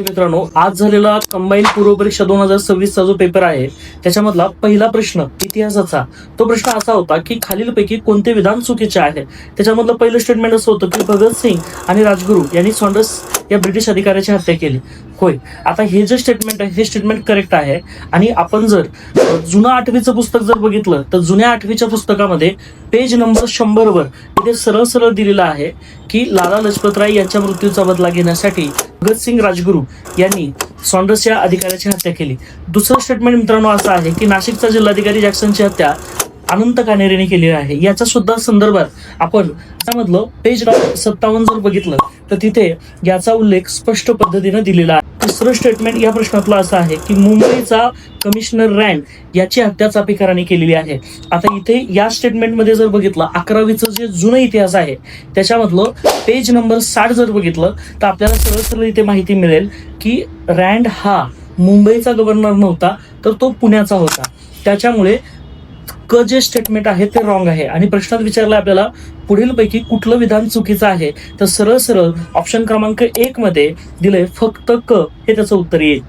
विद्यार्थी मित्रांनो, आज झालेला कंबाईन पूर्व परीक्षा 2026चा जो पेपर आहे त्याच्यामधला पहिला प्रश्न इतिहासाचा, तो प्रश्न असा होता की खालीलपैकी कोणते विधान चुकीचे आहे. त्याच्यामधलं पहिलं स्टेटमेंट असं होतं की भगतसिंग आणि राजगुरू यांनी सॉन्डर्स या ब्रिटिश अधिकाऱ्याची हत्या केली. होय, आता हे जे स्टेटमेंट आहे हे स्टेटमेंट करेक्ट आहे. आणि आपण जर जुनं 8वीचं पुस्तक जर बघितलं तर जुन्या 8वीच्या पुस्तकामध्ये पेज नंबर 100 वर इथे सरळ सरळ दिलेलं आहे की लाला लजपतराय यांच्या मृत्यूचा बदला घेण्यासाठी भगतसिंग राजगुरू यांनी सॉन्डर्स या अधिकाऱ्याची हत्या केली. दुसरं स्टेटमेंट मित्रांनो असं आहे की नाशिकचा जिल्हाधिकारी जॅक्सनची हत्या अनंत कानेरेने केलेली आहे. याच्या सुद्धा संदर्भात आपण त्यामधलं पेज 57 जर बघितलं तर तिथे याचा उल्लेख स्पष्ट पद्धतीने दिलेला आहे. तिसरं स्टेटमेंट या प्रश्नातलं असं आहे की मुंबईचा कमिशनर रँड याची हत्या चापेकरांनी केलेली आहे. आता इथे या स्टेटमेंटमध्ये जर बघितलं 11वीचं जे जुनं इतिहास आहे त्याच्यामधलं पेज नंबर 60 जर बघितलं तर आपल्याला सरळ सरळ इथे माहिती मिळेल की रँड हा मुंबईचा गव्हर्नर नव्हता तर तो पुण्याचा होता. त्याच्यामुळे जे स्टेटमेंट आहे ते रॉंग आहे. आणि प्रश्नात विचारला आपल्याला पुढीलपैकी कुठलं विधान चुकीचं आहे, तर सरळ सरळ ऑप्शन क्रमांक 1 मध्ये दिलंय फक्त क हे त्याचं उत्तर येईल.